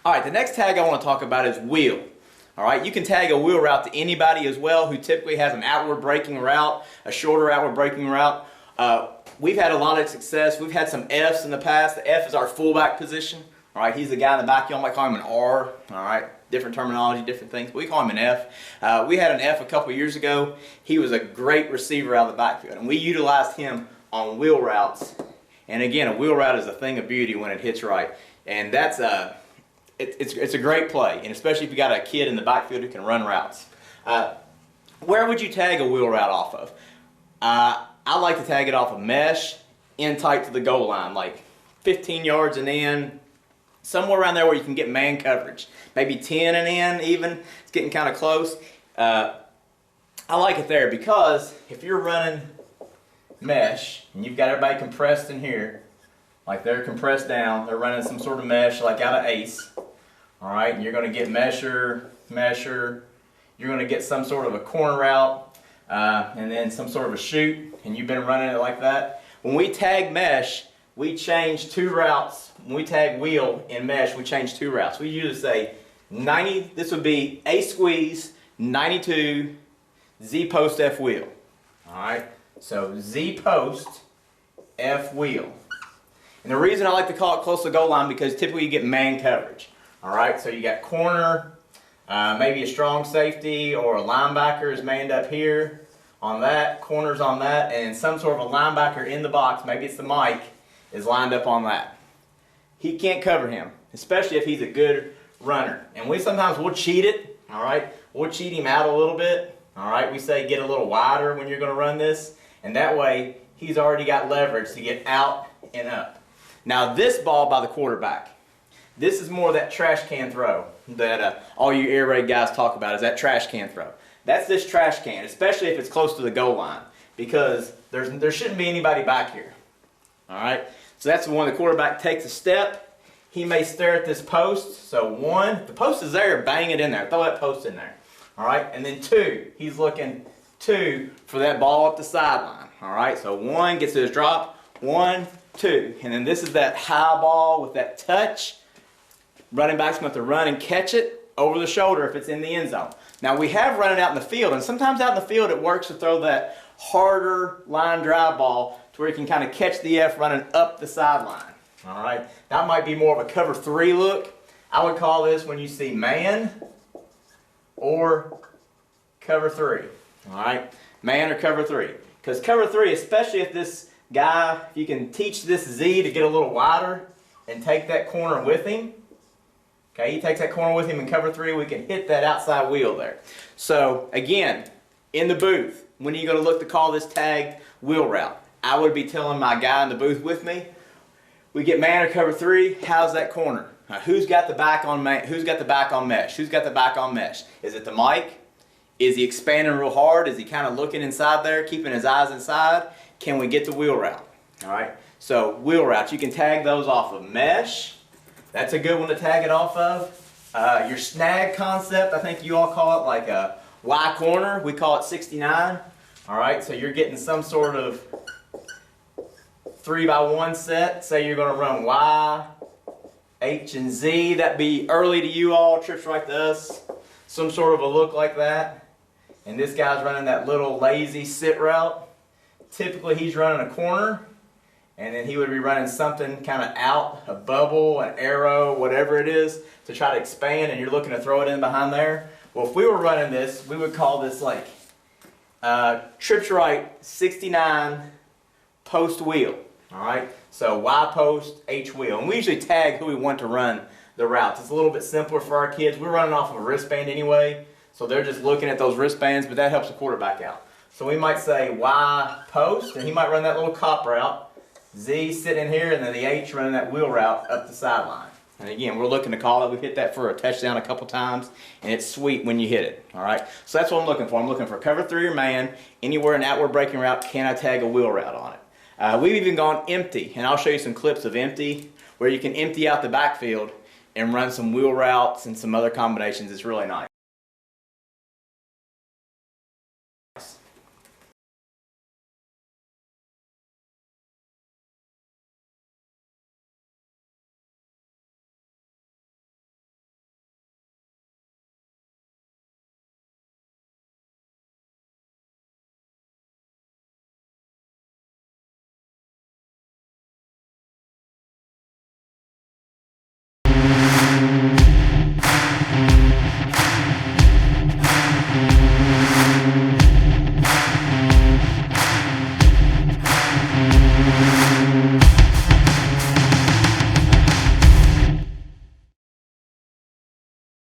All right, the next tag I want to talk about is wheel. All right, you can tag a wheel route to anybody as well who typically has an outward braking route, a shorter outward braking route. We've had a lot of success. We've had some Fs in the past. The F is our fullback position. All right, he's the guy in the back. Y'all might call him an R. All right, different terminology, different things. We call him an F. We had an F a couple years ago. He was a great receiver out of the backfield, and we utilized him on wheel routes. And again, a wheel route is a thing of beauty when it hits right, and that's it's a great play, and especially if you got a kid in the backfield who can run routes. Where would you tag a wheel route off of? I like to tag it off of mesh, in tight to the goal line, like 15 yards and in, somewhere around there where you can get man coverage. Maybe 10 and in even. It's getting kind of close. I like it there because if you're running mesh and you've got everybody compressed in here, like they're compressed down, they're running some sort of mesh like out of ace. All right, and you're going to get mesher, you're going to get some sort of a corner route, and then some sort of a shoot, and you've been running it like that. When we tag mesh, we change two routes. When we tag wheel in mesh, we change two routes. We usually say 90, this would be A squeeze, 92, Z post F wheel. All right, so Z post F wheel. And the reason I like to call it close to the goal line because typically you get man coverage. All right, so you got corner, maybe a strong safety or a linebacker is manned up here on that, corners on that, and some sort of a linebacker in the box, maybe it's the Mike, is lined up on that. He can't cover him, especially if he's a good runner. And we'll cheat it, all right? We'll cheat him out a little bit, all right? We say get a little wider when you're going to run this, and that way he's already got leverage to get out and up. Now this ball by the quarterback, this is more that trash can throw that all you air raid guys talk about, is that trash can throw. That's this trash can, especially if it's close to the goal line, because there shouldn't be anybody back here. All right, so that's the one the quarterback takes a step. He may stare at this post. So one, the post is there, bang it in there, throw that post in there. All right, and then two, he's looking two for that ball up the sideline. All right, so one gets to his drop, 1, 2, and then this is that high ball with that touch. Running back's going to have to run and catch it over the shoulder if it's in the end zone. Now we have run it out in the field, and sometimes out in the field it works to throw that harder line drive ball to where you can kind of catch the F running up the sideline. All right, that might be more of a cover 3 look. I would call this when you see man or cover 3. All right, man or cover 3. Because cover 3, especially if this guy, if you can teach this Z to get a little wider and take that corner with him. Okay, he takes that corner with him in cover 3, we can hit that outside wheel there. So again, in the booth, when are you going to look to call this tagged wheel route? I would be telling my guy in the booth with me, we get man or cover 3, how's that corner? Now, who's got the back on man, who's got the back on mesh? Who's got the back on mesh? Is it the Mike? Is he expanding real hard? Is he kind of looking inside there, keeping his eyes inside? Can we get the wheel route? All right, so wheel routes, you can tag those off of mesh. That's a good one to tag it off of. Your snag concept, I think you all call it like a Y corner. We call it 69. All right, so you're getting some sort of 3x1 set. Say you're going to run Y, H, and Z. That'd be early to you all, trips right to us. Some sort of a look like that. And this guy's running that little lazy sit route. Typically he's running a corner, and then he would be running something kind of out, a bubble, an arrow, whatever it is, to try to expand, and you're looking to throw it in behind there. Well, if we were running this, we would call this like trips right 69 post wheel. All right, so Y post, H wheel. And we usually tag who we want to run the routes. It's a little bit simpler for our kids. We're running off of a wristband anyway, so they're just looking at those wristbands, but that helps the quarterback out. So we might say Y post, and he might run that little cop route. Z sitting here, and then the H running that wheel route up the sideline. And again, we're looking to call it. We've hit that for a touchdown a couple times, and it's sweet when you hit it. All right, so that's what I'm looking for. I'm looking for cover 3 or man. Anywhere an outward braking route, can I tag a wheel route on it? We've even gone empty, and I'll show you some clips of empty, where you can empty out the backfield and run some wheel routes and some other combinations. It's really nice.